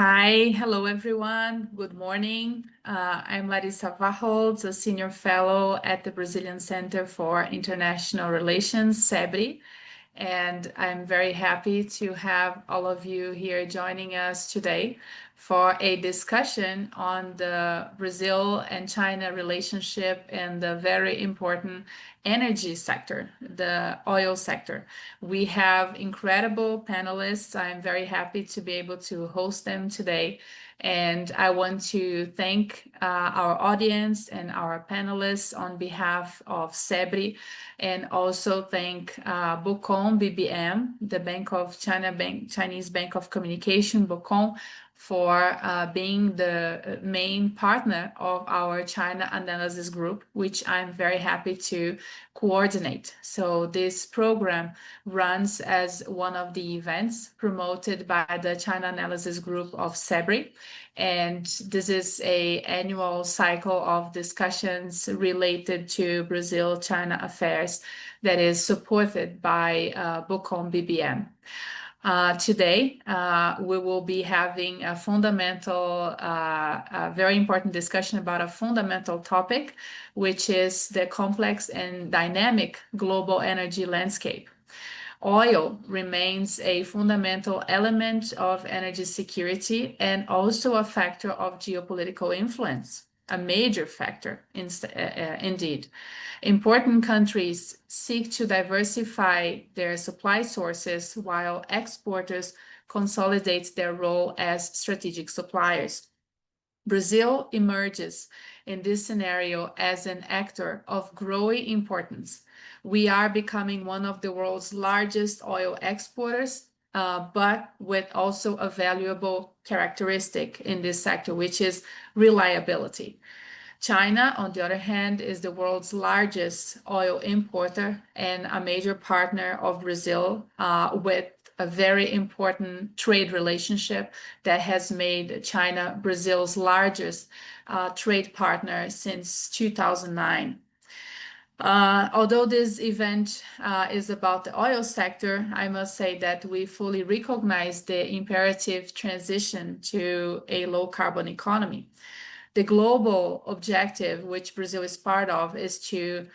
Hi, hello everyone. Good morning. I'm Larissa Wachholz, a senior fellow at the Brazilian Center for International Relations, CEBRI, and I'm very happy to have all of you here joining us today for a discussion on the Brazil and China relationship and the very important energy sector, the oil sector. We have incredible panelists. I'm very happy to be able to host them today. And I want to thank our audience and our panelists on behalf of CEBRI, and also thank BOCOM BBM, the Chinese Bank of Communication, BOCOM, for being the main partner of our China analysis group, which I'm very happy to coordinate. So this program runs as one of the events promoted by the China analysis group of CEBRI. And this is an annual cycle of discussions related to Brazil-China affairs that is supported by BOCOM BBM. Today, we will be having a very important discussion about a fundamental topic, which is the complex and dynamic global energy landscape. Oil remains a fundamental element of energy security and also a factor of geopolitical influence, a major factor indeed. Important countries seek to diversify their supply sources while exporters consolidate their role as strategic suppliers. Brazil emerges in this scenario as an actor of growing importance. We are becoming one of the world's largest oil exporters, but with also a valuable characteristic in this sector, which is reliability. China, on the other hand, is the world's largest oil importer and a major partner of Brazil, with a very important trade relationship that has made China Brazil's largest trade partner since 2009. Although this event is about the oil sector, I must say that we fully recognize the imperative transition to a low-carbon economy. The global objective, which Brazil is part of, is to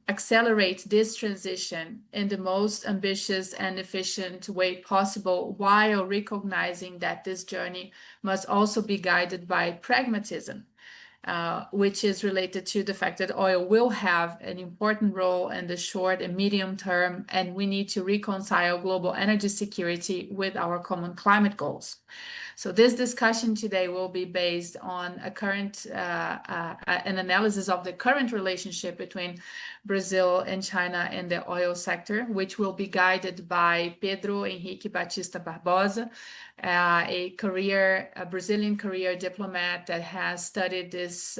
accelerate this transition in the most ambitious and efficient way possible, while recognizing that this journey must also be guided by pragmatism, which is related to the fact that oil will have an important role in the short and medium term, and we need to reconcile global energy security with our common climate goals. So this discussion today will be based on an analysis of the current relationship between Brazil and China in the oil sector, which will be guided by Pedro Henrique Batista Barbosa, a Brazilian career diplomat that has studied this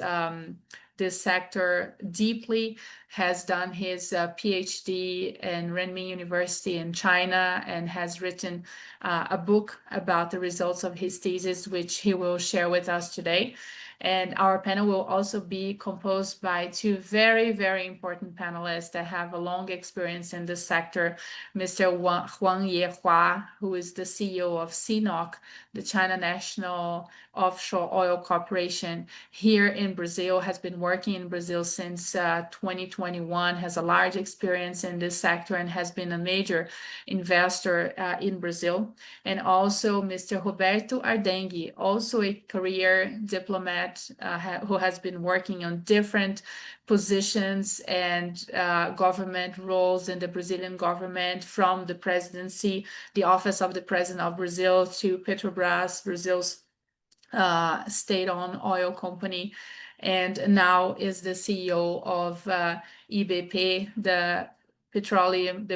sector deeply, has done his PhD in Renmin University in China, and has written a book about the results of his thesis, which he will share with us today. And our panel will also be composed by two very, very important panelists that have a long experience in this sector. Mr. Huang Yehua, who is the CEO of CNOOC, the China National Offshore Oil Corporation here in Brazil, has been working in Brazil since 2021, has a large experience in this sector, and has been a major investor in Brazil. And also Mr. Roberto Ardenghy, also a career diplomat who has been working on different positions and government roles in the Brazilian government, from the presidency, the office of the president of Brazil, to Petrobras, Brazil's state-owned oil company, and now is the CEO of IBP, the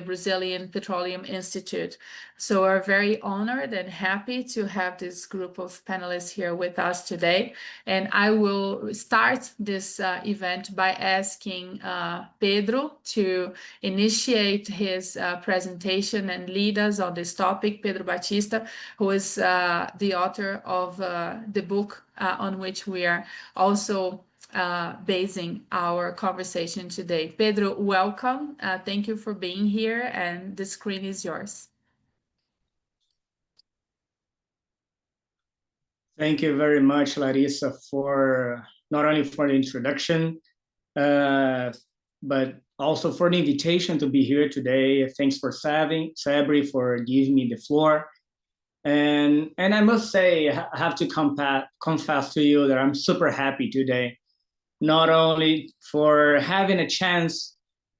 Brazilian Petroleum Institute. So we're very honored and happy to have this group of panelists here with us today. And I will start this event by asking Pedro to initiate his presentation and lead us on this topic. Pedro Batista, who is the author of the book on which we are also basing our conversation today. Pedro, welcome. Thank you for being here, and the screen is yours. Thank you very much, Larissa, for not only for the introduction, but also for the invitation to be here today. Thanks for CEBRI for giving me the floor. And I must say, I have to confess to you that I'm super happy today, not only for having a chance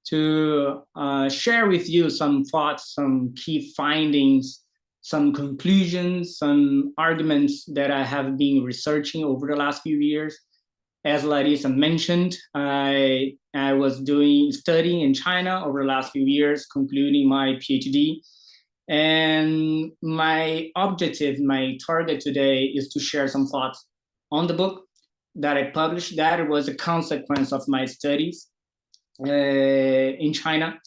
to share with you some thoughts, some key findings, some conclusions, some arguments that I have been researching over the last few years. As Larissa mentioned, I was studying in China over the last few years, concluding my PhD. And my objective, my target today is to share some thoughts on the book that I published. That was a consequence of my studies in China.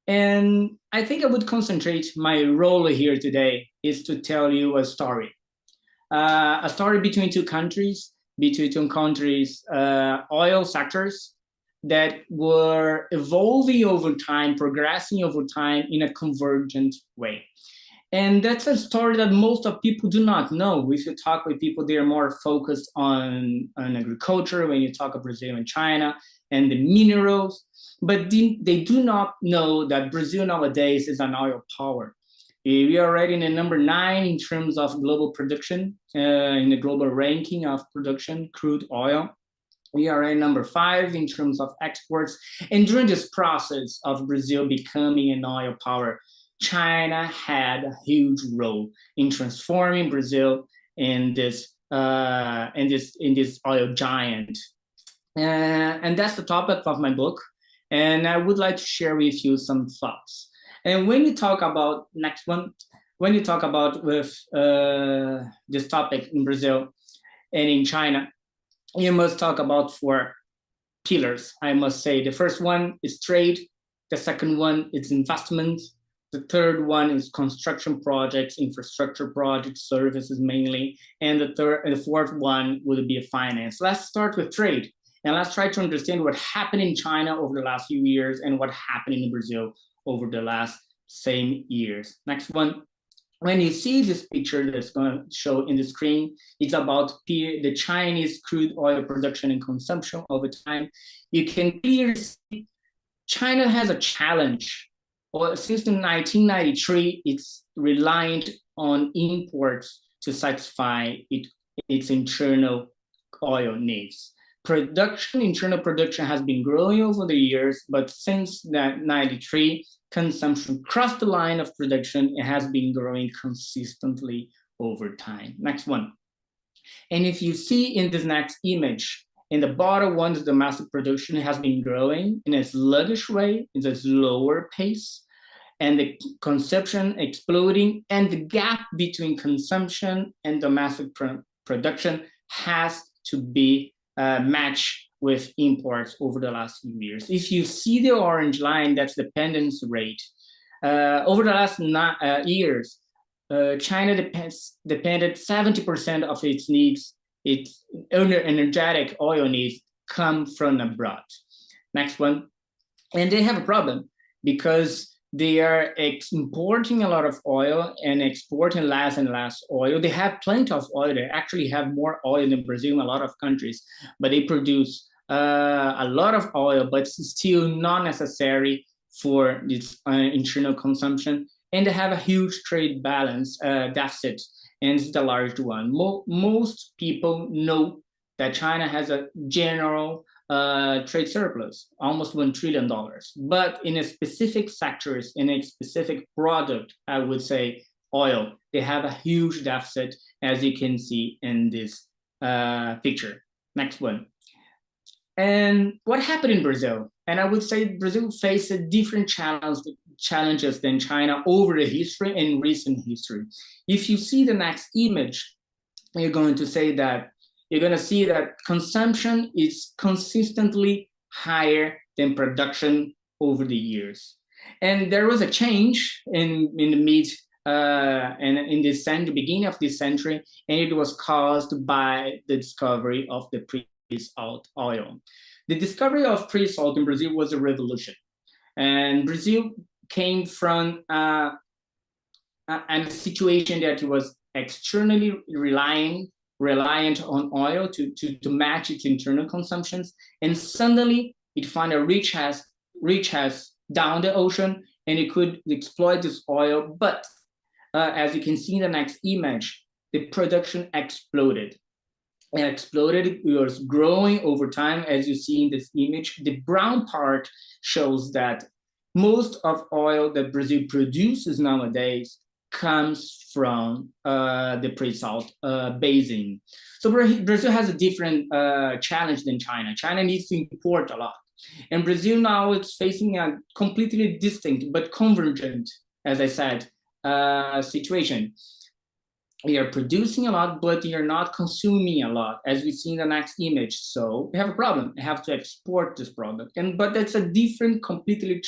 And I think I would concentrate my role here today is to tell you a story between two countries, oil sectors that were evolving over time, progressing over time in a convergent way. And that's a story that most of people do not know. If you talk with people, they are more focused on agriculture when you talk of Brazil and China and the minerals, but they do not know that Brazil nowadays is an oil power. We are already in the number 9 in terms of global production, in the global ranking of production, crude oil. We are at number 5 in terms of exports. And during this process of Brazil becoming an oil power, China had a huge role in transforming Brazil in this oil giant. And that's the topic of my book. And I would like to share with you some thoughts. And when you talk about when you talk about with this topic in Brazil and in China, you must talk about 4 pillars, I must say. The first one is trade. The second one is investment. The third one is construction projects, infrastructure projects, services mainly. And the fourth one would be finance. Let's start with trade. And let's try to understand what happened in China over the last few years and what happened in Brazil over the last same years. Next one. When you see this picture that's going to show in the screen, it's about the Chinese crude oil production and consumption over time. You can clearly see China has a challenge. Since 1993, it's reliant on imports to satisfy its internal oil needs. Internal production has been growing over the years, but since that 93, consumption crossed the line of production. It has been growing consistently over time. Next one. And if you see in this next image, in the bottom one, the domestic production has been growing in a sluggish way, in a slower pace, and the consumption exploding, and the gap between consumption and domestic production has to be matched with imports over the last few years. If you see the orange line, that's the dependence rate. Over the last years, China depended 70% of its needs, its energetic oil needs come from abroad. Next one. And they have a problem because they are importing a lot of oil and exporting less and less oil. They have plenty of oil. They actually have more oil than Brazil in a lot of countries, but they produce a lot of oil, but still not necessary for this internal consumption. And they have a huge trade balance deficit, and it's the largest one. Most people know that China has a general trade surplus, almost $1 trillion. But in a specific sectors, in a specific product, I would say oil, they have a huge deficit, as you can see in this picture. Next one. And what happened in Brazil? And I would say Brazil faced a different challenges than China over the history and recent history. If you see the next image, you're going to see that consumption is consistently higher than production over the years. And there was a change in the beginning of this century, and it was caused by the discovery of the pre-salt oil. The discovery of pre-salt in Brazil was a revolution. And Brazil came from a situation that it was externally relying reliant on oil to match its internal consumptions, and suddenly it found a rich has down the ocean, and it could exploit this oil. But as you can see in the next image, the production exploded. It was growing over time, as you see in this image. The brown part shows that most of oil that Brazil produces nowadays comes from the pre-salt basin. So Brazil has a different challenge than China. China needs to import a lot. And Brazil now is facing a completely distinct but convergent, as I said, situation. We are producing a lot, but we are not consuming a lot, as we see in the next image. So we have a problem. We have to export this product. But that's a completely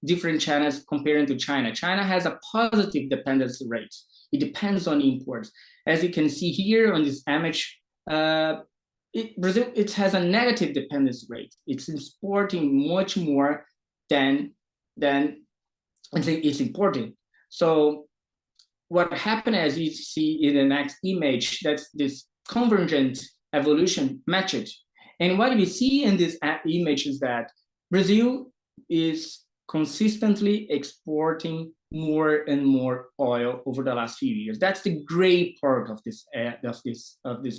different challenge comparing to China. China has a positive dependency rate. It depends on imports. As you can see here on this image, Brazil has a negative dependency rate. It's exporting much more than it's importing. So what happened, as you see in the next image, that's this convergent evolution message. And what we see in this image is that Brazil is consistently exporting more and more oil over the last few years. That's the gray part of this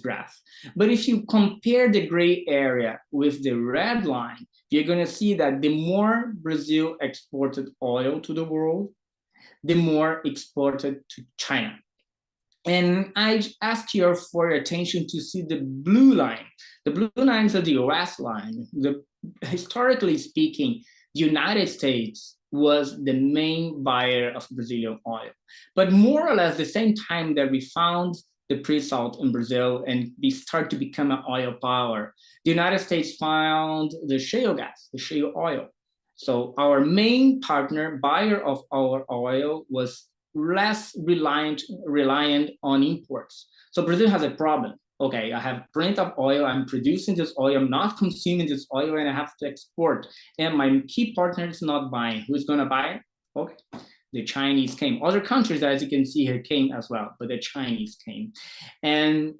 graph. But if you compare the gray area with the red line, you're going to see that the more Brazil exported oil to the world, the more exported to China. And I ask you for your attention to see the blue line. The blue lines are the US line. Historically speaking, the United States was the main buyer of Brazilian oil. But more or less the same time that we found the pre-salt in Brazil and we start to become an oil power, the United States found the shale gas, the shale oil. So our main partner, buyer of our oil, was less reliant on imports. So Brazil has a problem. Okay, I have plenty of oil, I'm producing this oil, I'm not consuming this oil, and I have to export. And my key partner is not buying. Who's gonna buy it? Okay, the Chinese came. Other countries, as you can see here, came as well, but the Chinese came. And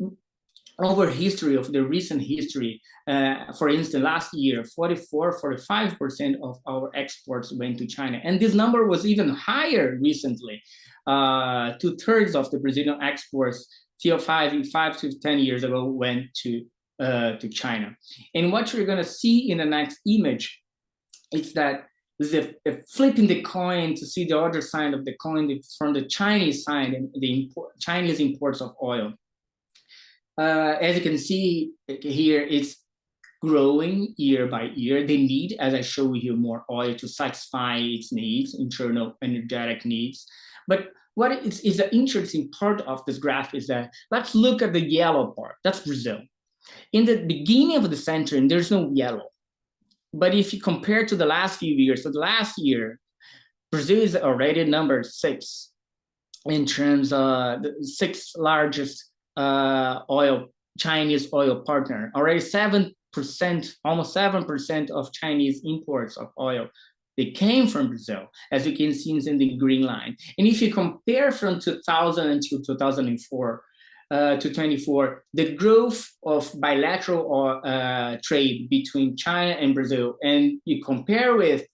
over the recent history, for instance, last year, 45% of our exports went to China. And this number was even higher recently. 2/3 of the Brazilian exports, 5 to 10 years ago, went to China. And what you're gonna see in the next image is that there's a flipping the coin to see the other side of the coin from the Chinese side, and the Chinese imports of oil. As you can see here, it's growing year by year. They need, as I show you, more oil to satisfy its needs, internal energetic needs. But what is the interesting part of this graph is that, let's look at the yellow part. That's Brazil. In the beginning of the century, there's no yellow. But if you compare to the last few years, so the last year, Brazil is already number 6 in terms of the 6th largest Chinese oil partner. Already 7%, almost 7% of Chinese imports of oil, they came from Brazil, as you can see in the green line. And if you compare from 2000 until 2004 to 24, the growth of bilateral trade between China and Brazil, and you compare with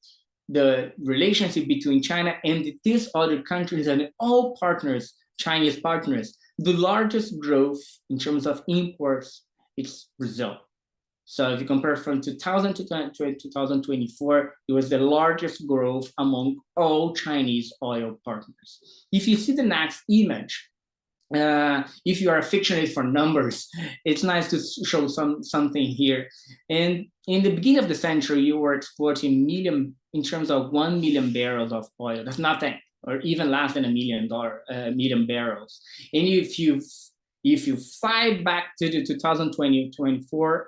the relationship between China and these other countries and all partners, Chinese partners, the largest growth in terms of imports is Brazil. So if you compare from 2000 to 2024, it was the largest growth among all Chinese oil partners. If you see the next image, if you are aficionated for numbers, it's nice to show something here. And in the beginning of the century, you were exporting in terms of 1 million barrels of oil. That's nothing, or even less than $1 million barrels. And if you fly back to the 2020-24,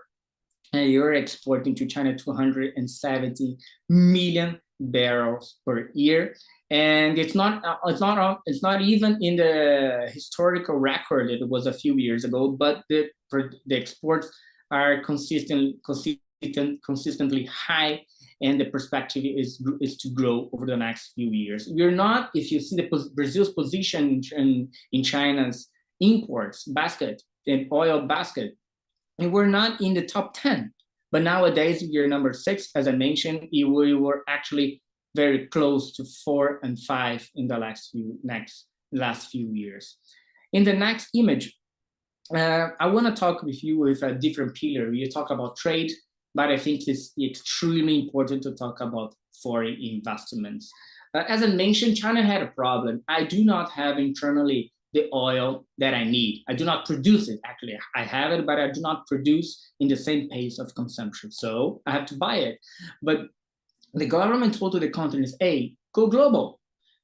you're exporting to China 270 million barrels per year. And it's not even in the historical record. It was a few years ago, but the exports are consistently high, and the perspective is to grow over the next few years. We're not, if you see Brazil's position in China's imports basket, the oil basket. And we're not in the top 10. But nowadays, we are number 6. As I mentioned, we were actually very close to 4 and 5 in the last few years. In the next image, I want to talk with you with a different pillar. You talk about trade, but I think it's extremely important to talk about foreign investments. As I mentioned, China had a problem. I do not have internally the oil that I need. I do not produce it. Actually, I have it, but I do not produce in the same pace of consumption. So I have to buy it. But the government told to the continents, hey, go global,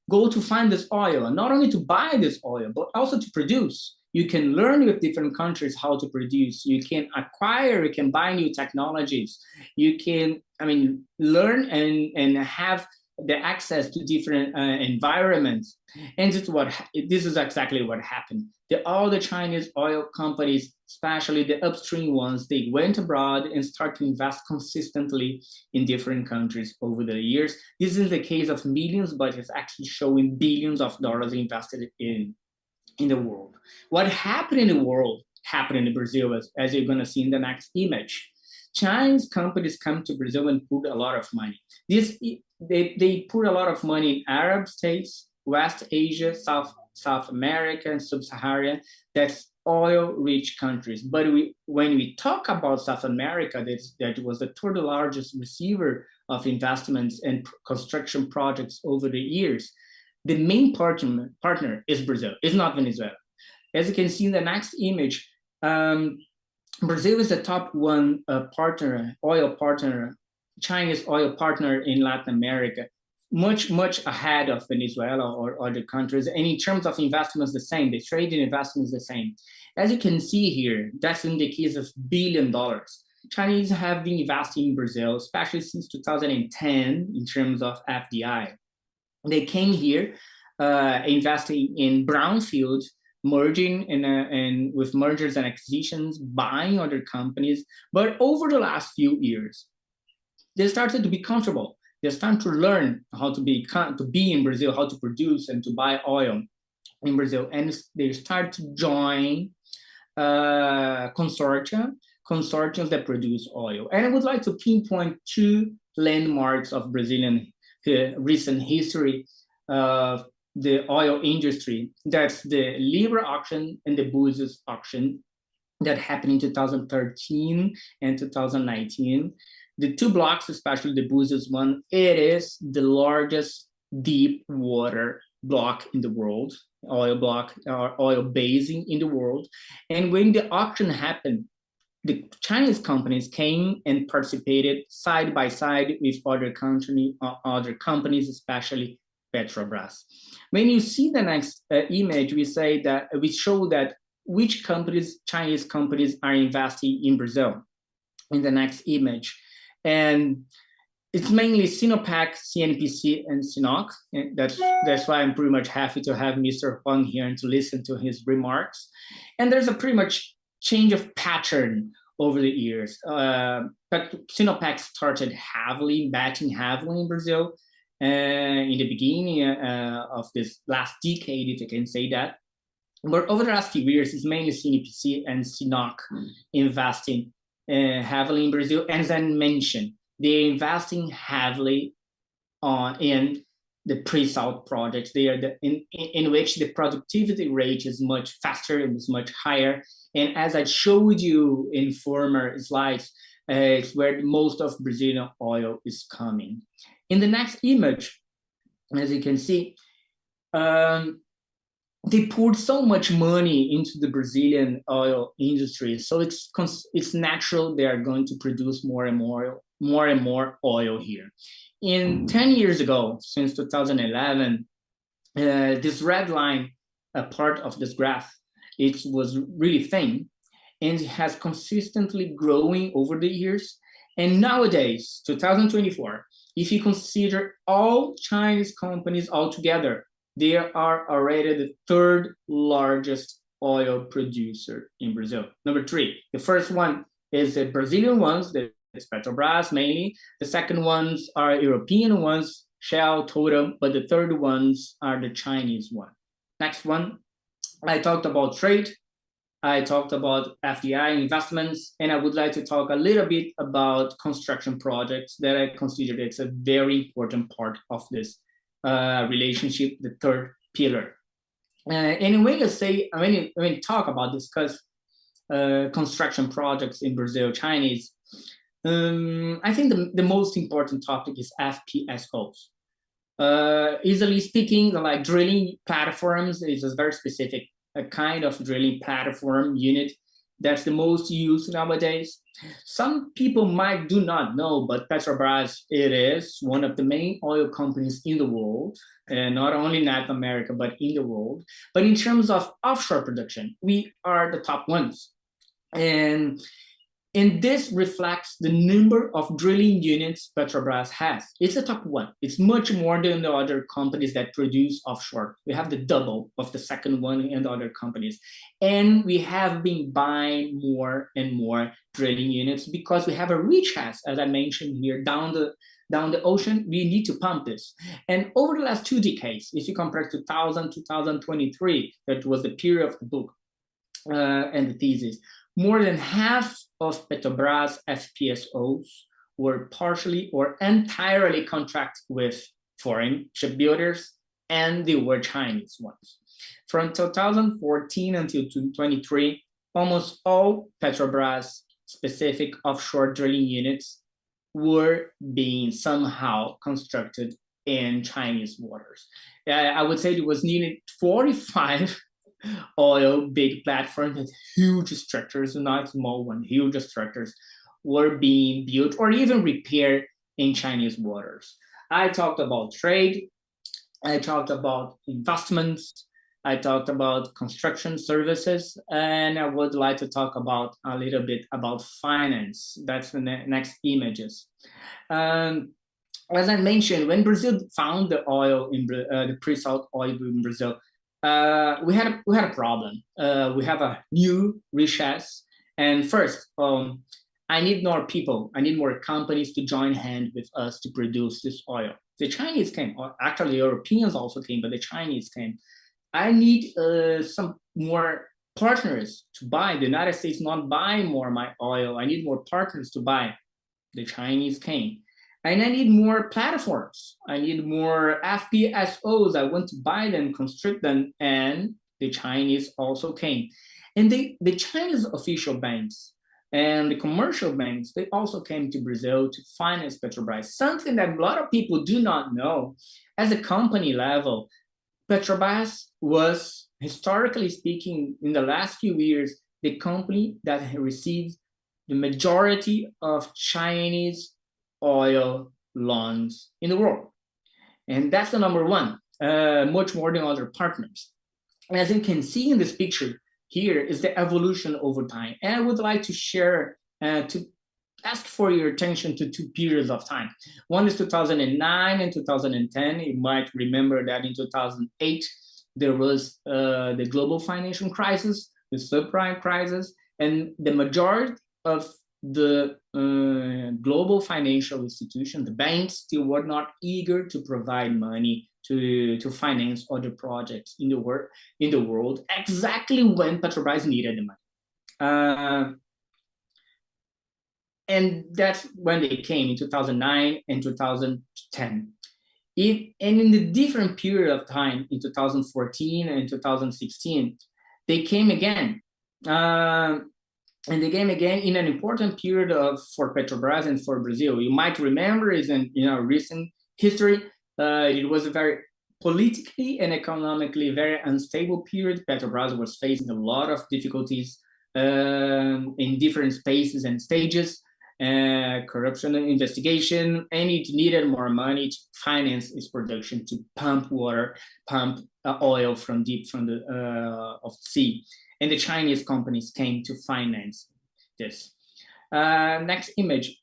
go to find this oil, and not only to buy this oil, but also to produce. You can learn with different countries how to produce. You can acquire, you can buy new technologies. You can, learn and have the access to different environments. And this is exactly what happened. All the Chinese oil companies, especially the upstream ones, they went abroad and started to invest consistently in different countries over the years. This is the case of millions, but it's actually showing billions of dollars invested in the world. What happened in the world happened in Brazil, as you're going to see in the next image. Chinese companies come to Brazil and put a lot of money. They put a lot of money in Arab states, West Asia, South America, and Sub-Saharan. That's oil-rich countries. But when we talk about South America, that was the third largest receiver of investments and construction projects over the years. The main partner is Brazil. It's not Venezuela. As you can see in the next image, Brazil is the top one oil partner, Chinese oil partner in Latin America, much ahead of Venezuela or other countries. And in terms of investments, the same. The trade in investments, the same. As you can see here, that's in the case of $1 billion. Chinese have been investing in Brazil, especially since 2010 in terms of FDI. They came here investing in brownfield, merging and with mergers and acquisitions, buying other companies. But over the last few years, they started to be comfortable. They started to learn how to be in Brazil, how to produce and to buy oil in Brazil. And they started to join consortiums that produce oil. And I would like to pinpoint 2 landmarks of Brazilian recent history of the oil industry. That's the Libra auction and the Búzios auction that happened in 2013 and 2019. The 2 blocks, especially the Búzios one, it is the largest deep water block in the world, oil block or oil basin in the world. And when the auction happened, the Chinese companies came and participated side by side with other companies, especially Petrobras. When you see the next image, we show that which companies, Chinese companies, are investing in Brazil. In the next image, and it's mainly CNOOC, CNPC, and CNOOC. And that's why I'm pretty much happy to have Mr. Huang here and to listen to his remarks. And there's a pretty much change of pattern over the years. But CNOOC started betting heavily in Brazil in the beginning of this last decade, if you can say that. But over the last few years, it's mainly CNPC and CNOOC investing heavily in Brazil. And as I mentioned, they're investing heavily in the pre-salt projects. They are in which the productivity rate is much faster and is much higher. And as I showed you in former slides, it's where most of Brazilian oil is coming. In the next image, as you can see, they poured so much money into the Brazilian oil industry, so it's natural they are going to produce more and more oil here. 10 years ago, since 2011, this red line, a part of this graph, it was really thin, and it has consistently growing over the years. And nowadays, 2024, if you consider all Chinese companies altogether, they are already the 3rd largest oil producer in Brazil. Number 3, the first one is the Brazilian ones, that's Petrobras mainly. The second ones are European ones, Shell, Total, but the third ones are the Chinese one. Next one, I talked about trade. I talked about FDI investments, and I would like to talk a little bit about construction projects that I consider it's a very important part of this relationship, the third pillar. And when you talk about discuss construction projects in Brazil, Chinese, I think the most important topic is FPSOs. Easily speaking, like drilling platforms is a very specific kind of drilling platform unit that's the most used nowadays. Some people might do not know, but Petrobras, it is one of the main oil companies in the world, and not only in Latin America, but in the world. But in terms of offshore production, we are the top ones. And this reflects the number of drilling units Petrobras has. It's the top one. It's much more than the other companies that produce offshore. We have the double of the second one and the other companies. And we have been buying more and more drilling units because we have a recharge, as I mentioned here, down the ocean. We need to pump this. And over the last 2 decades, if you compare 2000, 2023, that was the period of the book and the thesis, more than half of Petrobras FPSOs were partially or entirely contracted with foreign shipbuilders, and they were Chinese ones. From 2014 until 2023, almost all Petrobras specific offshore drilling units were being somehow constructed in Chinese waters. I would say there was nearly 45 oil big platforms with huge structures, not small one, huge structures were being built or even repaired in Chinese waters. I talked about trade, I talked about investments, I talked about construction services, and I would like to talk about a little bit about finance. That's the next images. As I mentioned, when Brazil found the oil in the pre-salt oil in Brazil, we had a problem. We have a new richesse, and first, I need more people. I need more companies to join hands with us to produce this oil. The Chinese came, or actually Europeans also came, but the Chinese came. I need some more partners to buy. The United States not buying more my oil. I need more partners to buy. The Chinese came. And I need more platforms. I need more FPSOs. I want to buy them, construct them, and the Chinese also came. And the Chinese official banks and the commercial banks, they also came to Brazil to finance Petrobras, something that a lot of people do not know. As a company level, Petrobras was, historically speaking, in the last few years, the company that received the majority of Chinese oil loans in the world. And that's the number one, much more than other partners. And as you can see in this picture, here is the evolution over time. And I would like to share, to ask for your attention to 2 periods of time. One is 2009 and 2010. You might remember that in 2008, there was the global financial crisis, the subprime crisis, and the majority of the global financial institution, the banks, still were not eager to provide money to finance other projects in the world exactly when Petrobras needed the money. And that's when they came in 2009 and 2010. And in the different period of time in 2014 and 2016, they came again. And they came again in an important period for Petrobras and for Brazil. You might remember is in recent history, it was a very politically and economically very unstable period. Petrobras was facing a lot of difficulties in different spaces and stages, corruption investigation, and it needed more money to finance its production, to pump oil from deep from the sea. And the Chinese companies came to finance this. Next image.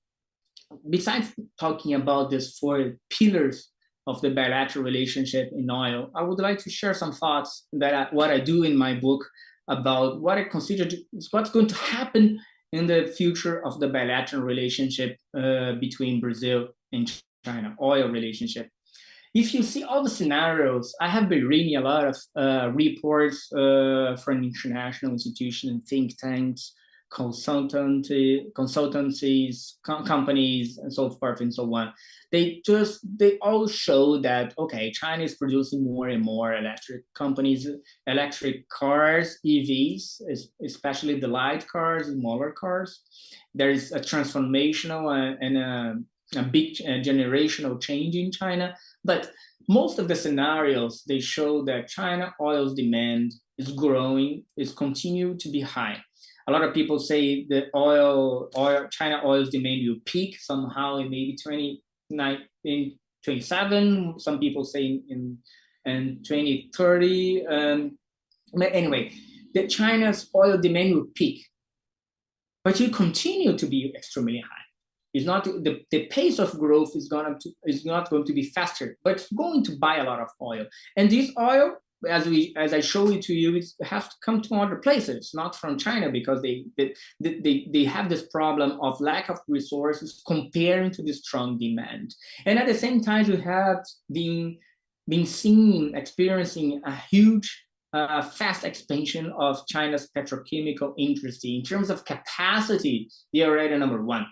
Besides talking about these 4 pillars of the bilateral relationship in oil, I would like to share some thoughts that what I do in my book about what I consider is what's going to happen in the future of the bilateral relationship between Brazil and China, oil relationship. if you see all the scenarios, I have been reading a lot of reports from international institutions and think tanks, consultancies, companies, and so forth and so on. They all show that, okay, China is producing more and more electric cars, EVs, especially the light cars, smaller cars. There is a transformational and a big generational change in China. But most of the scenarios, they show that China oil's demand is growing, is continuing to be high. A lot of people say that China oil's demand will peak somehow in maybe 2027. Some people say in 2030. But anyway, that China's oil demand will peak, but it will continue to be extremely high. It's not the pace of growth is not going to be faster, but it's going to buy a lot of oil. And this oil, as I show it to you, it has to come to other places, not from China, because they have this problem of lack of resources comparing to the strong demand. And at the same time, we have been experiencing a huge fast expansion of China's petrochemical industry. In terms of capacity, they are already number one.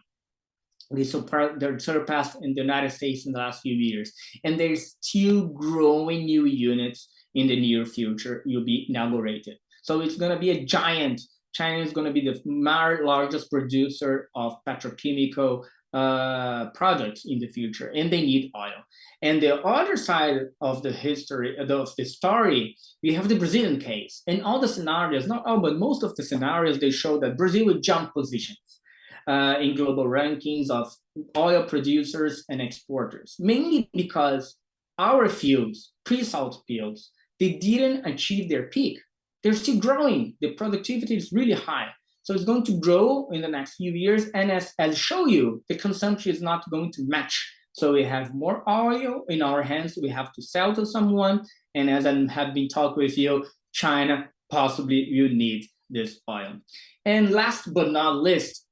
They're surpassed in the United States in the last few years. And there's still growing new units in the near future will be inaugurated. So it's going to be a giant. China is going to be the largest producer of petrochemical products in the future, and they need oil. And the other side of the history, of the story, we have the Brazilian case. And all the scenarios, not all, but most of the scenarios, they show that Brazil will jump positions in global rankings of oil producers and exporters, mainly because our fields, pre-salt fields, they didn't achieve their peak. They're still growing. The productivity is really high. So it's going to grow in the next few years. And as I show you, the consumption is not going to match. So we have more oil in our hands. We have to sell to someone. And as I have been talking with you, China possibly will need this oil. And last but not least,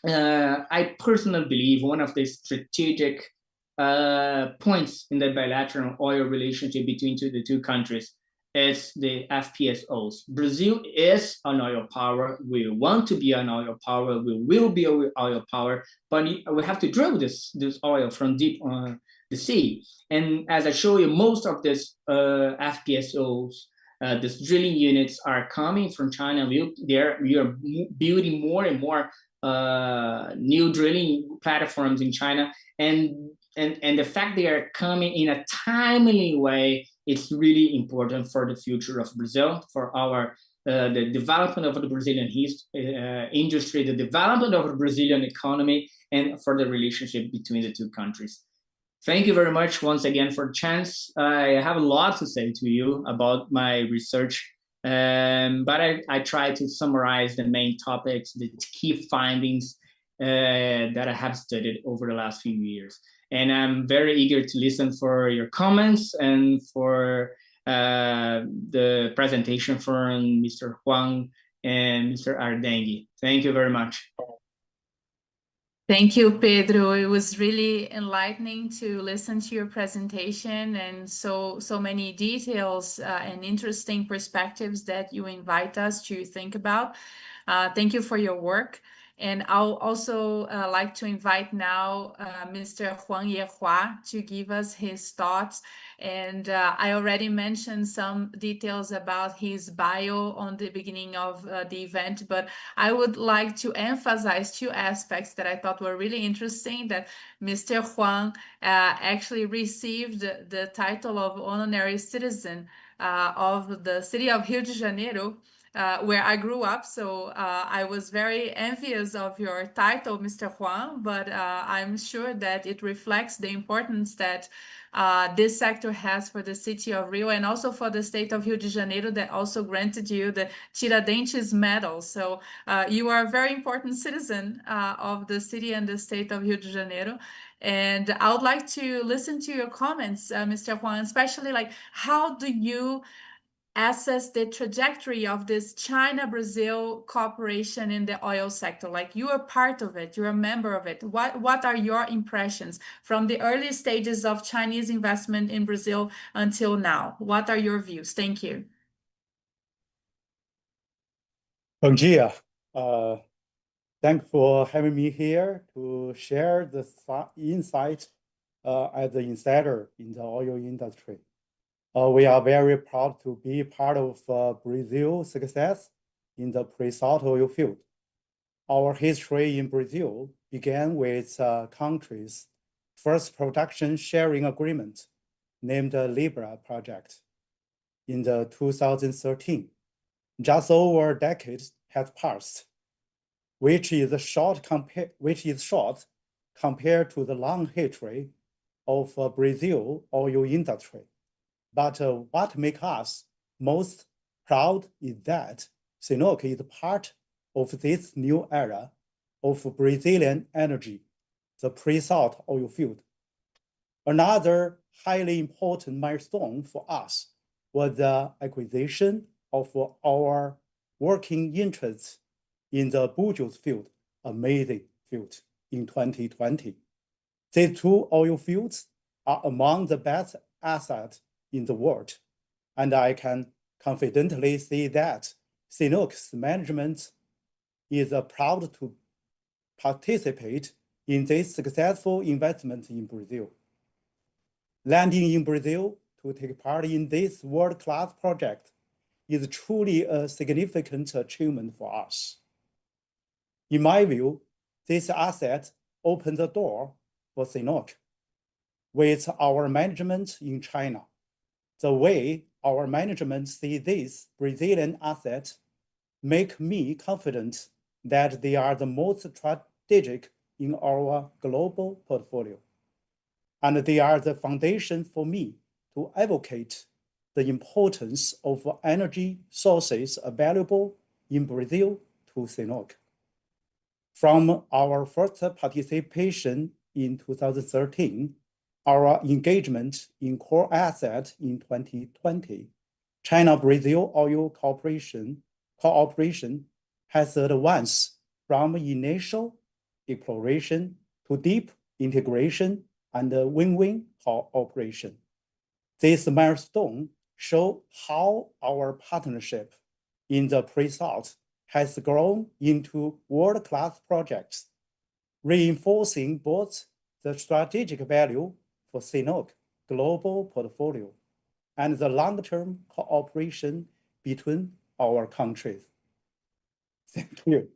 I personally believe one of the strategic points in the bilateral oil relationship between the two countries is the FPSOs. Brazil is an oil power. We want to be an oil power. We will be an oil power, but we have to drill this oil from deep the sea. And as I show you, most of this FPSOs, these drilling units are coming from China. We are building more and more new drilling platforms in China, and the fact they are coming in a timely way, it's really important for the future of Brazil, for our the development of the Brazilian industry, the development of the Brazilian economy, and for the relationship between the two countries. Thank you very much once again for the chance. I have a lot to say to you about my research. But I try to summarize the main topics, the key findings that I have studied over the last few years. And I'm very eager to listen for your comments and for the presentation from Mr. Huang and Mr. Ardenghy. Thank you very much. Thank you, Pedro. It was really enlightening to listen to your presentation and so many details and interesting perspectives that you invite us to think about. Thank you for your work. And I'll also like to invite now Mr. Huang Yehua to give us his thoughts. And I already mentioned some details about his bio on the beginning of the event, but I would like to emphasize two aspects that I thought were really interesting, that Mr. Huang actually received the title of honorary citizen of the city of Rio de Janeiro, where I grew up. So I was very envious of your title, Mr. Huang, but I'm sure that it reflects the importance that this sector has for the city of Rio and also for the state of Rio de Janeiro, that also granted you the Tiradentes Medal. So you are a very important citizen of the city and the state of Rio de Janeiro. And I would like to listen to your comments, Mr. Huang, especially like, how do you assess the trajectory of this China-Brazil cooperation in the oil sector? Like, you are part of it, you're a member of it. What are your impressions from the early stages of Chinese investment in Brazil until now? What are your views? Thank you. Bom dia. Thanks for having me here to share the insight as an insider in the oil industry. We are very proud to be part of Brazil's success in the pre-salt oil field. Our history in Brazil began with country's first production sharing agreement, named the Libra project, in the 2013. Just over a decade has passed, which is short compared to the long history of Brazil oil industry. But what makes us most proud is that CNOOC is part of this new era of Brazilian energy, the pre-salt oil field. Another highly important milestone for us was the acquisition of our working interests in the Búzios field, amazing field, in 2020. These two oil fields are among the best assets in the world, and I can confidently say that CNOOC's management is proud to participate in this successful investment in Brazil. Landing in Brazil to take part in this world-class project is truly a significant achievement for us. In my view, this asset opened the door for CNOOC with our management in China. The way our management sees this Brazilian asset make me confident that they are the most strategic in our global portfolio. And they are the foundation for me to advocate the importance of energy sources available in Brazil to CNOOC. From our first participation in 2013, our engagement in core asset in 2020, China-Brazil Oil Cooperation has advanced from initial exploration to deep integration and win-win cooperation. This milestone shows how our partnership in the pre-salt has grown into world-class projects, reinforcing both the strategic value for CNOOC global portfolio and the long-term cooperation between our countries. Thank you.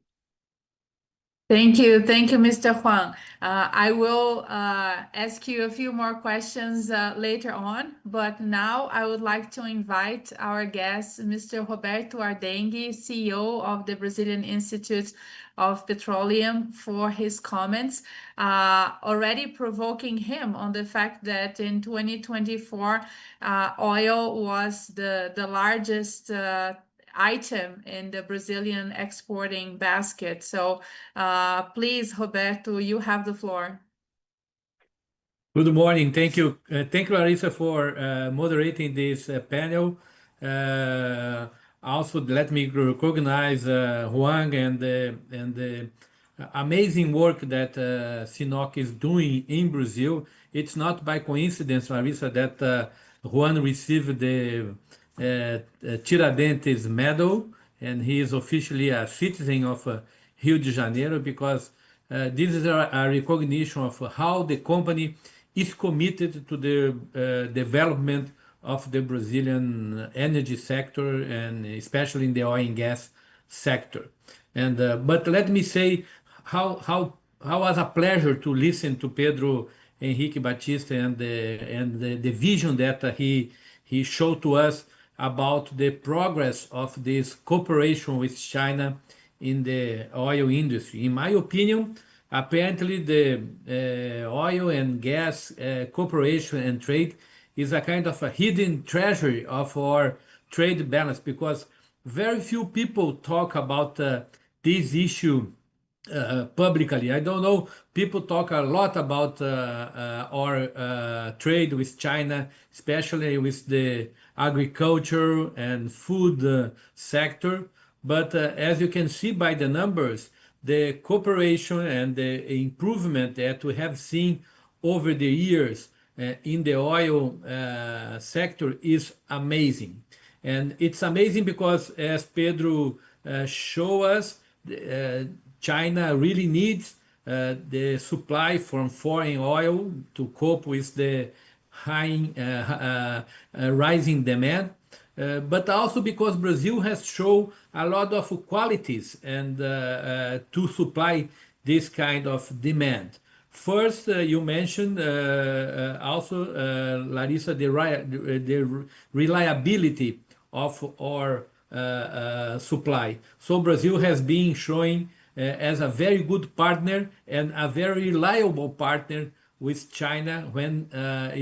Thank you, Mr. Huang. I will ask you a few more questions later on, but now I would like to invite our guest, Mr. Roberto Ardenghy, CEO of the Brazilian Institute of Petroleum, for his comments, already provoking him on the fact that in 2024, oil was the largest item in the Brazilian exporting basket. So please, Roberto, you have the floor. Good morning. Thank you. Thank you, Larissa, for moderating this panel. Also, let me recognize Huang and the amazing work that CNOOC is doing in Brazil. It's not by coincidence, Larissa, that Huang received the Tiradentes medal, and he is officially a citizen of Rio de Janeiro, because this is a recognition of how the company is committed to the development of the Brazilian energy sector, and especially in the oil and gas sector. And but let me say how was a pleasure to listen to Pedro, Henrique, Batista, and the vision that he showed to us about the progress of this cooperation with China in the oil industry. In my opinion, apparently the oil and gas cooperation and trade is a kind of a hidden treasure of our trade balance, because very few people talk about this issue publicly. I don't know, people talk a lot about our trade with China, especially with the agriculture and food sector. But as you can see by the numbers, the cooperation and the improvement that we have seen over the years in the oil sector is amazing. And it's amazing because, as Pedro showed us, China really needs the supply from foreign oil to cope with the rising demand. But also because Brazil has shown a lot of qualities and to supply this kind of demand. First, you mentioned also, Larissa, the reliability of our supply. So Brazil has been showing as a very good partner and a very reliable partner with China when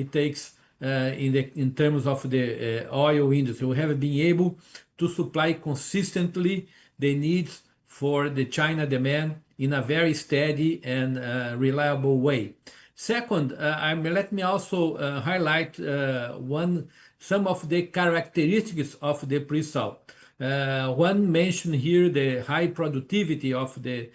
it takes in terms of the oil industry. We have been able to supply consistently the needs for the China demand in a very steady and reliable way. Second, let me also highlight some of the characteristics of the pre-salt. One mentioned here the high productivity of the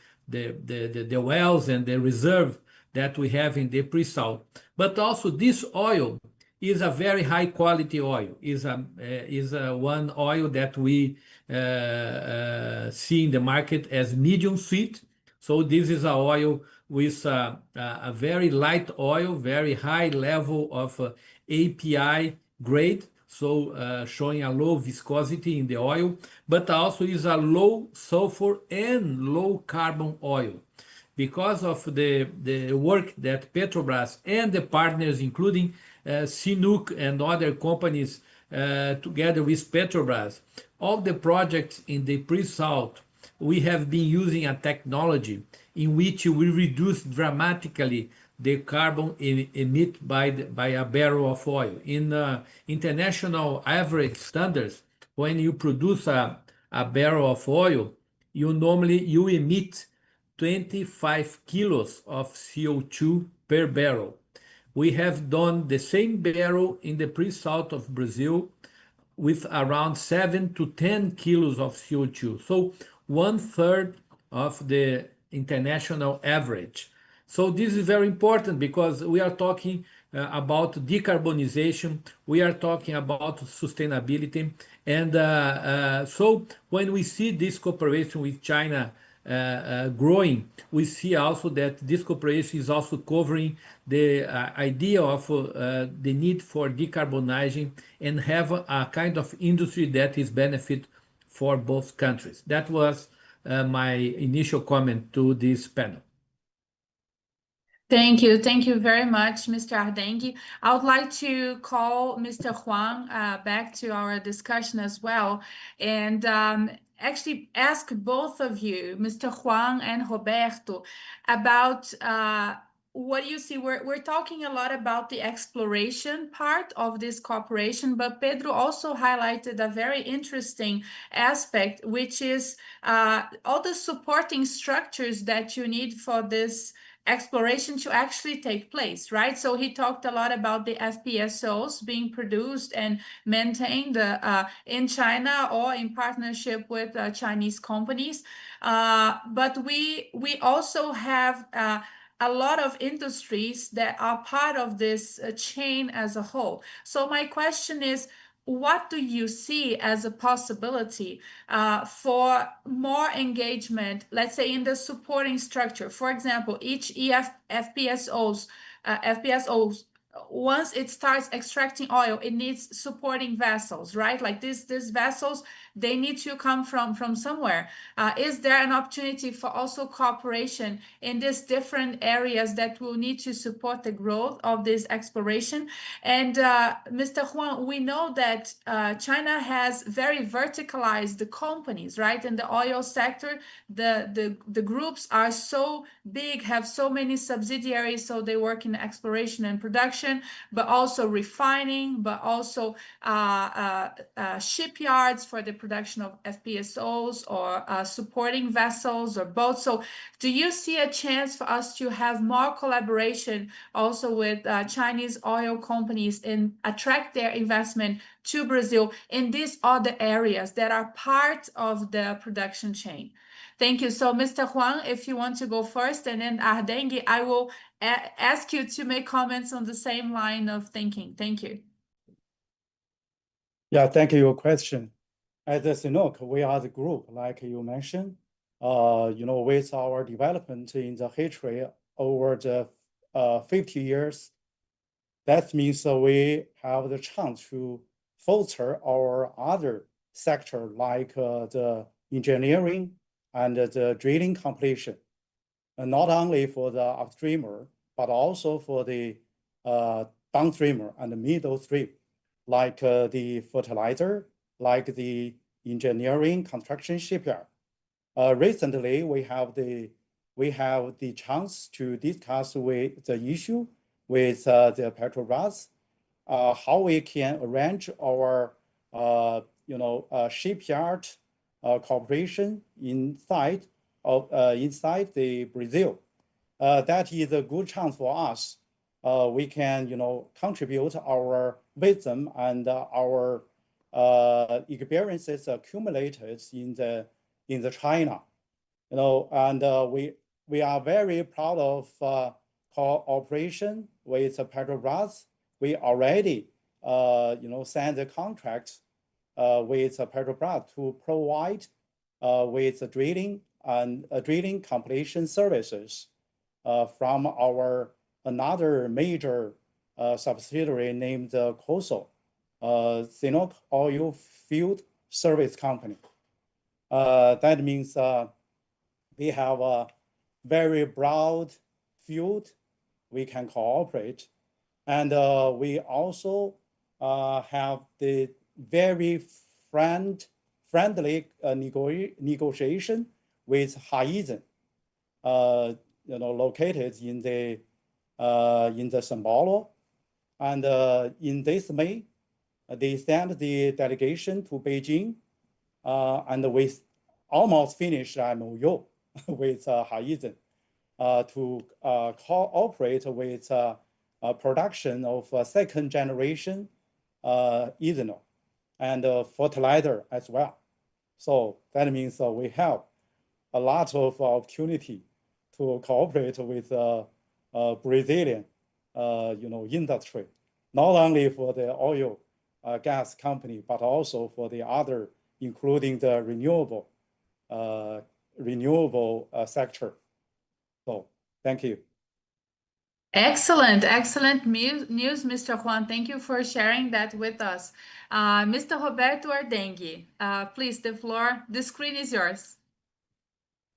wells and the reserve that we have in the pre-salt. But also this oil is a very high quality oil, is one oil that we see in the market as medium sweet. So this is an oil with a very light oil, very high level of API grade, so showing a low viscosity in the oil, but also is a low sulfur and low carbon oil. Because of the work that Petrobras and the partners, including CNOOC and other companies together with Petrobras, all the projects in the pre-salt, we have been using a technology in which we reduce dramatically the carbon emitted by a barrel of oil. In international average standards, when you produce a barrel of oil, you emit 25 kilos of CO2 per barrel. We have done the same barrel in the pre-salt of Brazil with around 7 to 10 kilos of CO2. So 1/3 of the international average. So this is very important because we are talking about decarbonization, we are talking about sustainability. And so when we see this cooperation with China growing, we see also that this cooperation is also covering the idea of the need for decarbonizing and have a kind of industry that is benefit for both countries. That was my initial comment to this panel. Thank you. Thank you very much, Mr. Ardenghy. I would like to call Mr. Huang back to our discussion as well, and actually ask both of you, Mr. Huang and Roberto, about what you see. We're talking a lot about the exploration part of this cooperation, but Pedro also highlighted a very interesting aspect, which is all the supporting structures that you need for this exploration to actually take place, right? So he talked a lot about the FPSOs being produced and maintained in China or in partnership with Chinese companies. But we also have a lot of industries that are part of this chain as a whole. So my question is, what do you see as a possibility for more engagement, let's say in the supporting structure? For example, each FPSOs, once it starts extracting oil, it needs supporting vessels, right? Like these vessels, they need to come from somewhere. Is there an opportunity for also cooperation in these different areas that will need to support the growth of this exploration? And Mr. Huang, we know that China has very verticalized the companies, right? In the oil sector, the groups are so big, have so many subsidiaries, so they work in exploration and production, but also refining, but also shipyards for the production of FPSOs or supporting vessels or boats. So do you see a chance for us to have more collaboration also with Chinese oil companies and attract their investment to Brazil in these other areas that are part of the production chain? Thank you. So Mr. Huang, if you want to go first, and then Ardenghy, I will ask you to make comments on the same line of thinking. Thank you. Yeah, thank you for your question. At the CNOOC, we are the group, like you mentioned, with our development in the history over the 50 years. That means we have the chance to foster our other sector like the engineering and the drilling completion, and not only for the upstreamer, but also for the downstreamer and the middle stream, like the fertilizer, like the engineering construction shipyard. Recently, we have the chance to discuss with the issue with the Petrobras, how we can arrange our shipyard cooperation inside the Brazil. That is a good chance for us. We can contribute our wisdom and our experiences accumulated in the China, and we are very proud of cooperation with Petrobras. We already signed the contract with Petrobras to provide with drilling and drilling completion services from our another major subsidiary named COSO, CNOOC Oil Field Service Company. That means we have a very broad field we can cooperate, and we also have the very friendly negotiation with Horizon, located in the São Paulo, and in this May, they sent the delegation to Beijing, and we almost finished MOU with Horizon to cooperate with production of second generation ethanol and fertilizer as well. So that means we have a lot of opportunity to cooperate with Brazilian industry, not only for the oil gas company, but also for the other, including the renewable sector. So thank you. Excellent news, Mr. Huang. Thank you for sharing that with us. Mr. Roberto Ardenghy, please, the screen is yours.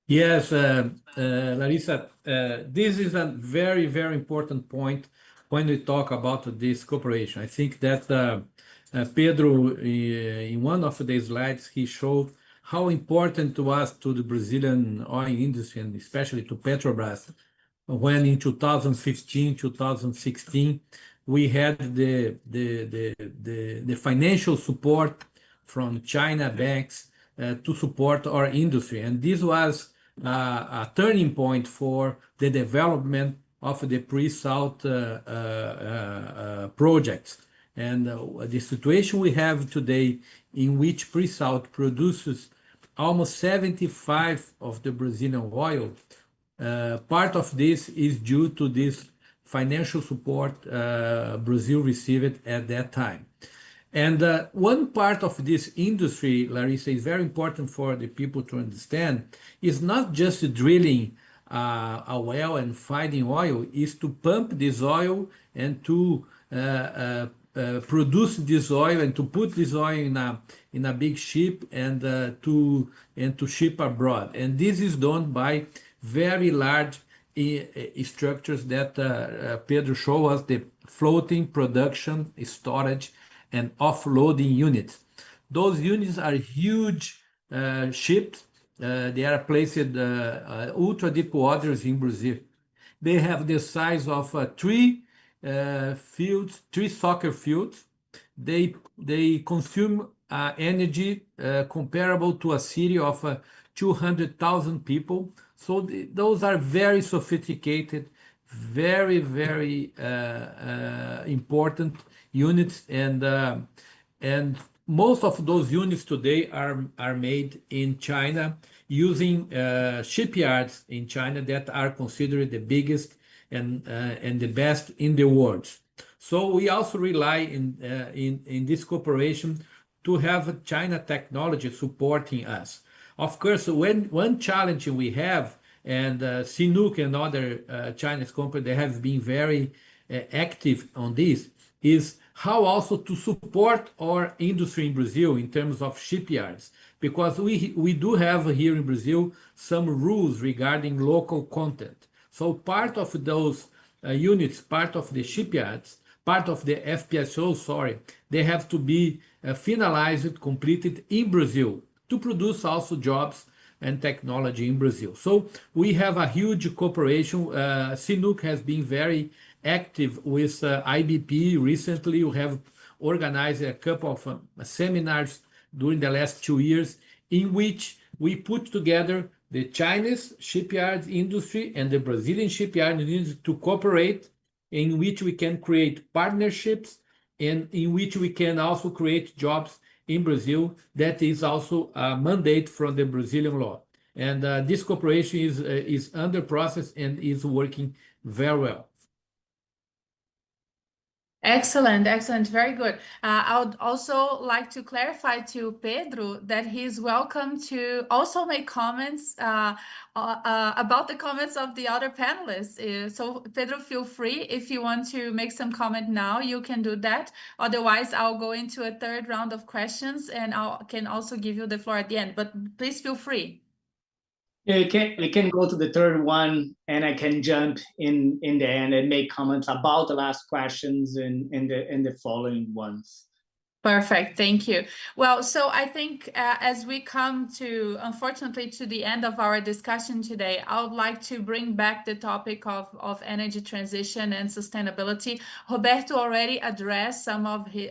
Yes, Larissa, this is a very, very important point when we talk about this cooperation. I think that Pedro, in one of the slides, he showed how important it was to the Brazilian oil industry, and especially to Petrobras, when in 2015, 2016, we had the financial support from China banks to support our industry. And this was a turning point for the development of the pre-salt projects. And the situation we have today, in which pre-salt produces almost 75% of the Brazilian oil, part of this is due to this financial support Brazil received at that time. And one part of this industry, Larissa, is very important for the people to understand, is not just drilling a well and finding oil, is to pump this oil and to produce this oil and to put this oil in a big ship and to ship abroad. And this is done by very large structures that Pedro showed us, the floating production, storage, and offloading units. Those units are huge ships. They are placed ultra deep waters in Brazil. They have the size of three soccer fields. They consume energy comparable to a city of 200,000 people. So those are very sophisticated, very, very important units, and most of those units today are made in China using shipyards in China that are considered the biggest and the best in the world. So we also rely in this cooperation to have China technology supporting us. Of course, one challenge we have, and CNOOC and other Chinese companies, they have been very active on this, is how also to support our industry in Brazil in terms of shipyards, because we do have here in Brazil some rules regarding local content. So part of those units, part of the shipyards, part of the FPSO, sorry, they have to be finalized, completed in Brazil to produce also jobs and technology in Brazil. So we have a huge cooperation. CNOOC has been very active with IBP. Recently, we have organized a couple of seminars during the last 2 years in which we put together the Chinese shipyard industry and the Brazilian shipyard industry to cooperate, in which we can create partnerships and in which we can also create jobs in Brazil. That is also a mandate from the Brazilian law. And this cooperation is under process and is working very well. Excellent, excellent, very good. I would also like to clarify to Pedro that he's welcome to also make comments about the comments of the other panelists. So Pedro, feel free. If you want to make some comment now, you can do that. Otherwise, I'll go into a third round of questions and I can also give you the floor at the end, but please feel free. Yeah, we can go to the third one, and I can jump in the end and make comments about the last questions and the following ones. Perfect, thank you. Well, so I think as we come to, unfortunately, to the end of our discussion today, I would like to bring back the topic of energy transition and sustainability. Roberto already addressed some of his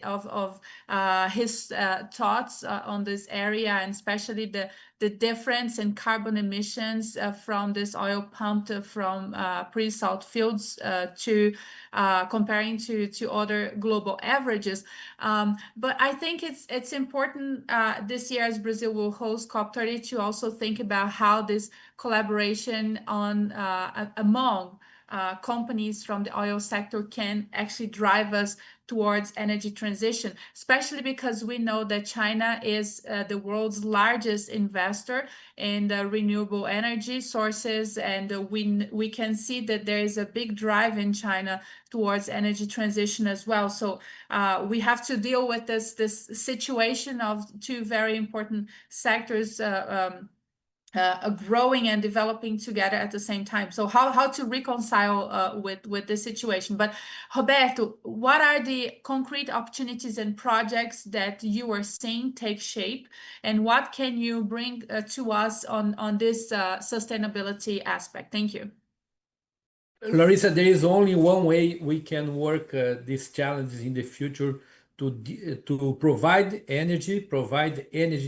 thoughts on this area, and especially the difference in carbon emissions from this oil pumped from pre-salt fields to comparing to other global averages. But I think it's important this year, as Brazil will host COP30, to also think about how this collaboration on among companies from the oil sector can actually drive us towards energy transition, especially because we know that China is the world's largest investor in the renewable energy sources, and we can see that there is a big drive in China towards energy transition as well. So we have to deal with this situation of two very important sectors growing and developing together at the same time. So how to reconcile with this situation. But Roberto, what are the concrete opportunities and projects that you are seeing take shape, and what can you bring to us on this sustainability aspect? Thank you. Larissa, there is only one way we can work these challenges in the future to provide energy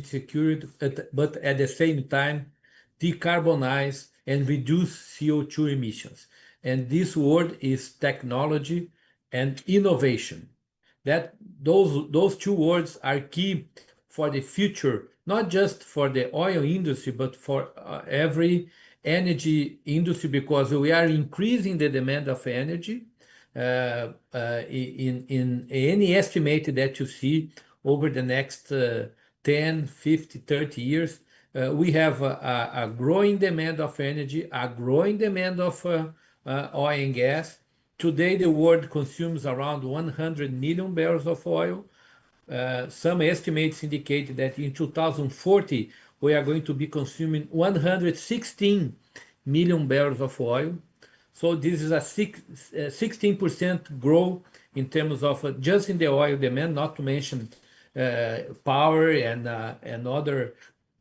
security, but at the same time decarbonize and reduce CO2 emissions. And this word is technology and innovation. That those two words are key for the future, not just for the oil industry, but for every energy industry, because we are increasing the demand of energy. In any estimate that you see over the next 10, 50, 30 years, we have a growing demand of energy, a growing demand of oil and gas. Today, the world consumes around 100 million barrels of oil. Some estimates indicate that in 2040, we are going to be consuming 116 million barrels of oil. So this is a 16% growth in terms of just in the oil demand, not to mention power and other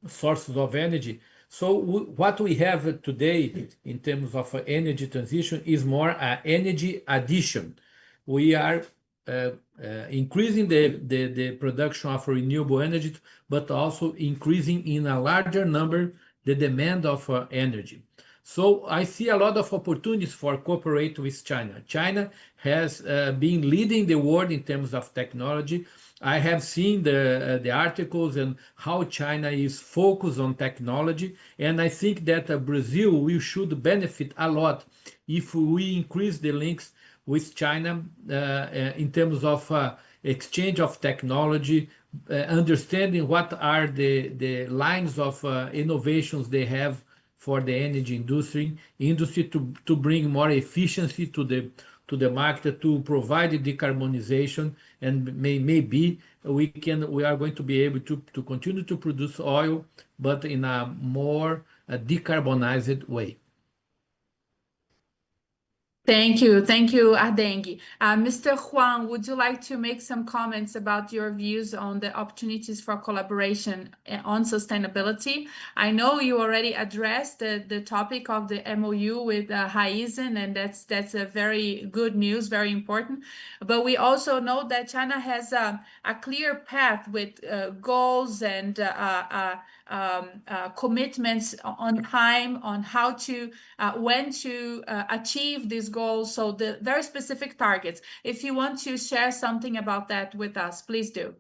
sources of energy. So what we have today in terms of energy transition is more energy addition. We are increasing the production of renewable energy, but also increasing in a larger number the demand of energy. So I see a lot of opportunities for cooperate with China. China has been leading the world in terms of technology. I have seen the articles and how China is focused on technology, and I think that Brazil we should benefit a lot if we increase the links with China in terms of exchange of technology, understanding what are the lines of innovations they have for the energy industry to bring more efficiency to the market, to provide decarbonization, and maybe we are going to be able to continue to produce oil, but in a more decarbonized way. Thank you, Ardenghy. Mr. Huang, would you like to make some comments about your views on the opportunities for collaboration on sustainability? I know you already addressed the topic of the MOU with Raizen, and that's a very good news, very important. But we also know that China has a clear path with goals and commitments on time, on how to, when to achieve these goals. So the very specific targets. If you want to share something about that with us, please do.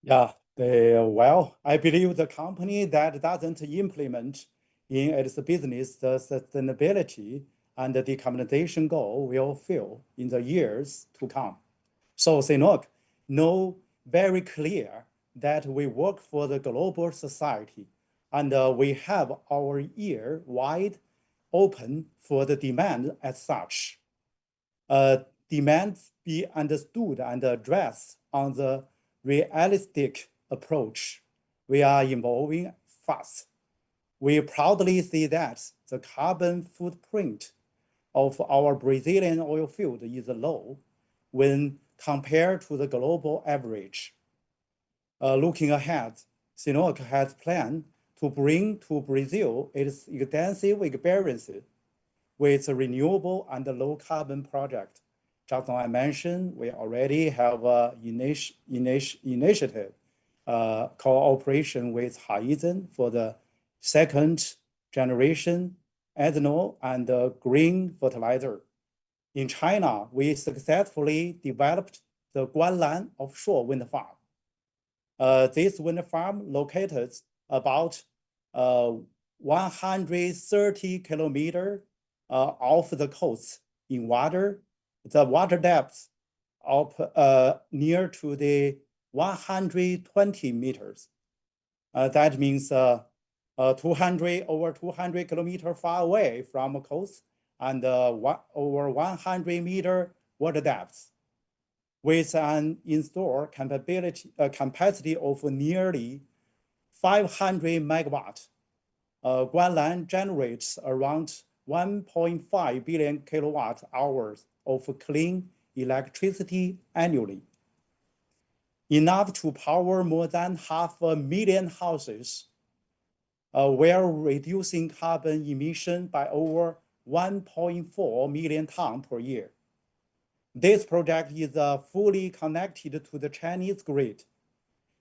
Yeah, well, I believe the company that doesn't implement in its business the sustainability and the decarbonization goal will fail in the years to come. So CNOOC know very clear that we work for the global society, and we have our ear wide open for the demand as such. Demands be understood and addressed on the realistic approach. We are evolving fast. We proudly see that the carbon footprint of our Brazilian oil field is low when compared to the global average. Looking ahead, CNOOC has planned to bring to Brazil its extensive experience with renewable and low carbon project. Just as I mentioned, we already have an initiative cooperation with Raizen for the second generation ethanol and green fertilizer. In China, we successfully developed the Guanlan offshore wind farm. This wind farm located about 130 kilometers off the coast in water. The water depth of near to the 120 meters. That means over 200 kilometers far away from the coast and over 100 meter water depth. With an installed capacity of nearly 500 megawatt, Guanlan generates around 1.5 billion kilowatt hours of clean electricity annually, enough to power more than 500,000 houses, while reducing carbon emission by over 1.4 million tons per year. This project is fully connected to the Chinese grid,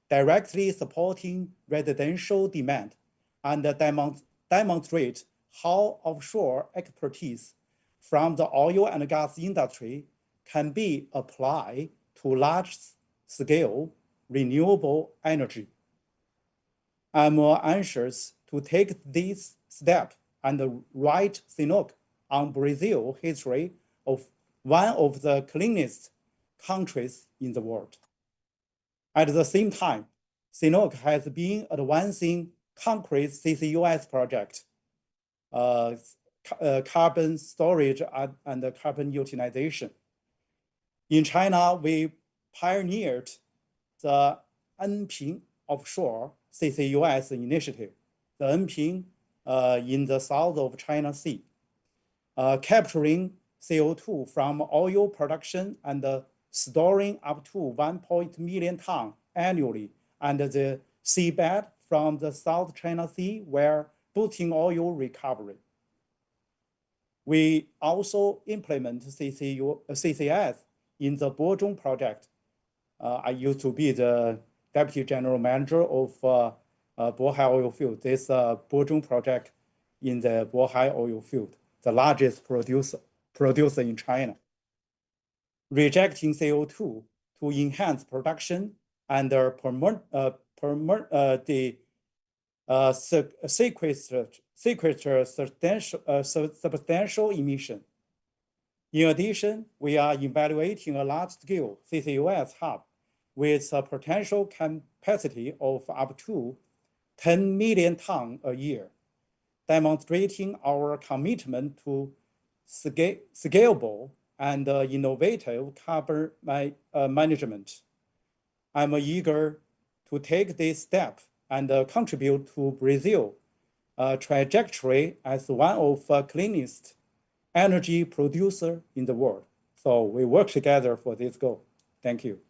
directly supporting residential demand, and demonstrate how offshore expertise from the oil and gas industry can be applied to large-scale renewable energy. I'm anxious to take this step and write CNOOC on Brazil's history of one of the cleanest countries in the world. At the same time, CNOOC has been advancing concrete CCUS project, carbon storage and carbon utilization. In China, we pioneered the Enping offshore CCUS initiative, the Enping in the south of China Sea, capturing CO2 from oil production and storing up to 1 million tons annually, and the seabed from the South China Sea were boosting oil recovery. We also implement CCS in the Bozhong project. I used to be the deputy general manager of Bohai oil field. This Bozhong project in the Bohai oil field, the largest producer in China. Rejecting CO2 to enhance production and sequester substantial emission. In addition, we are evaluating a large-scale CCUS hub with a potential capacity of up to 10 million tons a year, demonstrating our commitment to scalable and innovative carbon management. I'm eager to take this step and contribute to Brazil's trajectory as one of the cleanest energy producer in the world. So we work together for this goal. Thank you.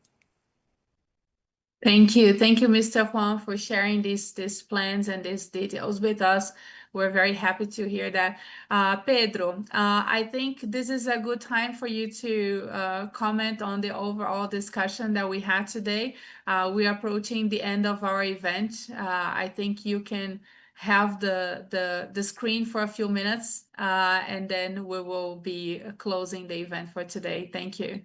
Thank you, Mr. Huang, for sharing these plans and these details with us. We're very happy to hear that. Pedro, I think this is a good time for you to comment on the overall discussion that we had today. We are approaching the end of our event. I think you can have the screen for a few minutes, and then we will be closing the event for today. Thank you.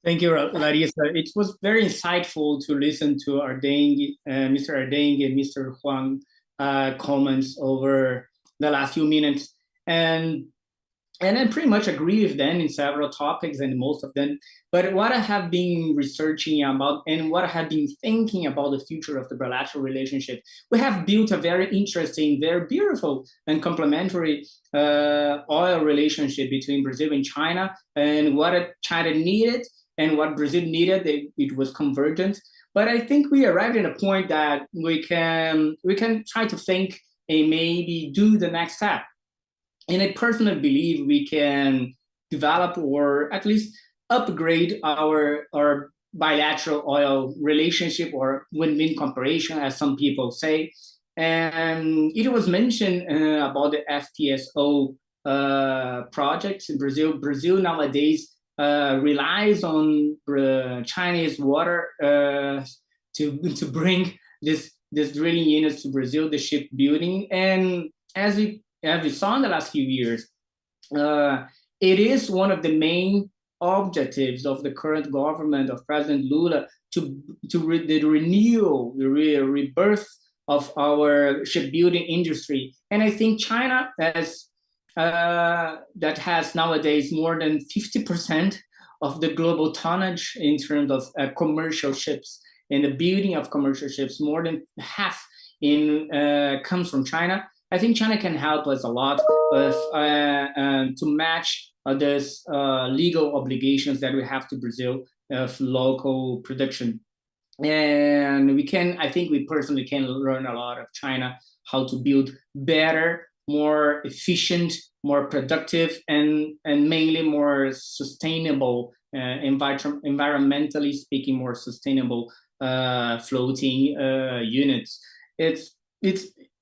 Thank you, Larissa. It was very insightful to listen to Ardenghy, Mr. Ardenghy and Mr. Huang comments over the last few minutes. And I pretty much agree with them in several topics and most of them. But what I have been researching about and what I have been thinking about the future of the bilateral relationship, we have built a very interesting, very beautiful and complementary oil relationship between Brazil and China, and what China needed and what Brazil needed, it was convergent. But I think we arrived at a point that we can try to think and maybe do the next step. And I personally believe we can develop or at least upgrade our bilateral oil relationship or win-win cooperation, as some people say. And it was mentioned about the FPSO projects in Brazil. Brazil nowadays relies on Chinese water to bring this drilling units to Brazil, the shipbuilding. And as we saw in the last few years, it is one of the main objectives of the current government of President Lula to the renewal, the rebirth of our shipbuilding industry. And I think China that has nowadays more than 50% of the global tonnage in terms of commercial ships, and the building of commercial ships, more than half comes from China. I think China can help us a lot with to match these legal obligations that we have to Brazil of local production. And I think we personally can learn a lot of China, how to build better, more efficient, more productive, and mainly more sustainable, environmentally speaking, more sustainable floating units. It's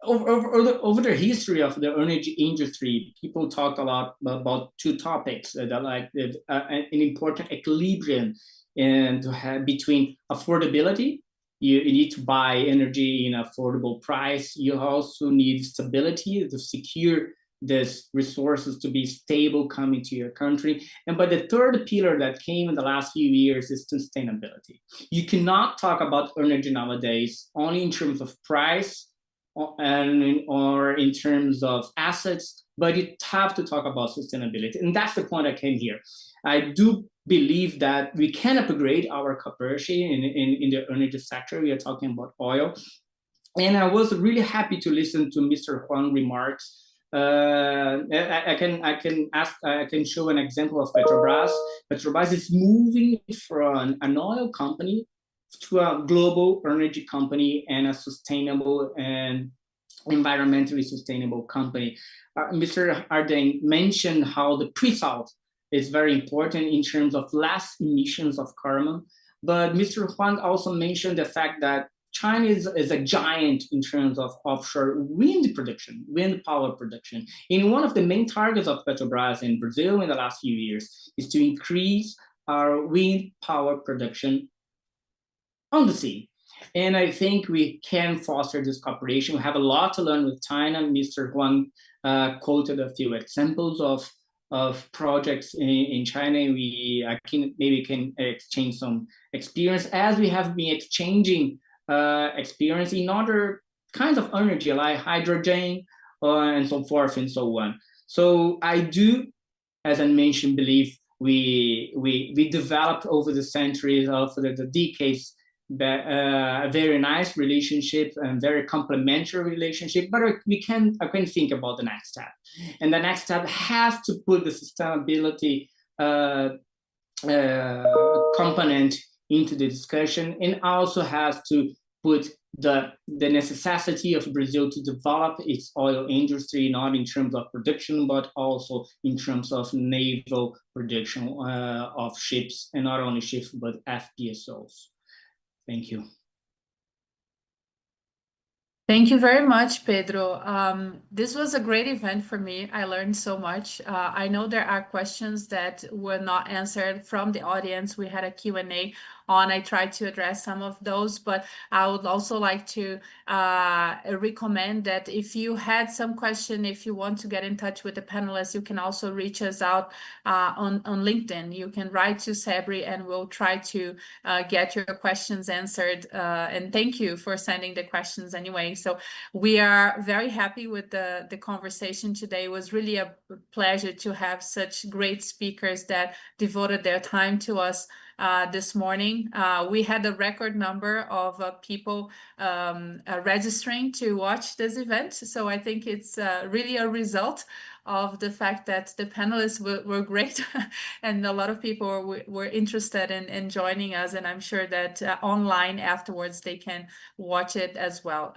over the history of the energy industry, people talk a lot about two topics that are like an important equilibrium and to have between affordability. You need to buy energy in affordable price. You also need stability to secure these resources to be stable coming to your country. But the third pillar that came in the last few years is sustainability. You cannot talk about energy nowadays only in terms of price or in terms of assets, but you have to talk about sustainability. And that's the point I came here. I do believe that we can upgrade our cooperation in the energy sector. We are talking about oil. And I was really happy to listen to Mr. Huang's remarks. I can show an example of Petrobras. Petrobras is moving from an oil company to a global energy company and a sustainable and environmentally sustainable company. Mr. Ardenghy mentioned how the pre-salt is very important in terms of less emissions of carbon. But Mr. Huang also mentioned the fact that China is a giant in terms of offshore wind production, wind power production. And one of the main targets of Petrobras in Brazil in the last few years is to increase our wind power production on the sea. And I think we can foster this cooperation. We have a lot to learn with China. Mr. Huang quoted a few examples of projects in China. I can exchange some experience, as we have been exchanging experience in other kinds of energy like hydrogen and so forth and so on. So I do, as I mentioned, believe we developed over the centuries, over the decades, a very nice relationship and very complementary relationship, but I can think about the next step. And the next step has to put the sustainability component into the discussion, and also has to put the necessity of Brazil to develop its oil industry, not in terms of production, but also in terms of naval production of ships, and not only ships, but FPSOs. Thank you. Thank you very much, Pedro. This was a great event for me. I learned so much. I know there are questions that were not answered from the audience. We had a Q&A on. I tried to address some of those, but I would also like to recommend that if you had some question, if you want to get in touch with the panelists, you can also reach us out on LinkedIn. You can write to CEBRI and we'll try to get your questions answered. And thank you for sending the questions anyway. So we are very happy with the conversation today. It was really a pleasure to have such great speakers that devoted their time to us this morning. We had a record number of people registering to watch this event. So I think it's really a result of the fact that the panelists were great and a lot of people were interested in joining us, and I'm sure that online afterwards they can watch it as well.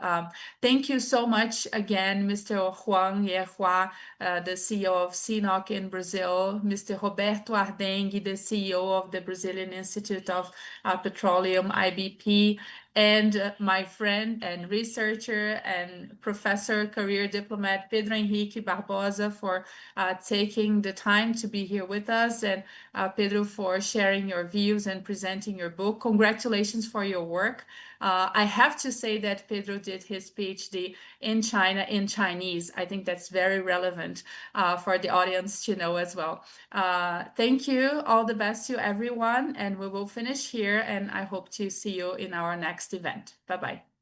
Thank you so much again, Mr. Huang, Yehua, the CEO of CNOOC in Brazil, Mr. Roberto Ardenghy, the CEO of the Brazilian Institute of Petroleum, IBP, and my friend and researcher and professor, career diplomat, Pedro Henrique Barbosa, for taking the time to be here with us, and Pedro, for sharing your views and presenting your book. Congratulations for your work. I have to say that Pedro did his PhD in China in Chinese. I think that's very relevant for the audience to know as well. Thank you. All the best to everyone, and we will finish here, and I hope to see you in our next event. Bye-bye.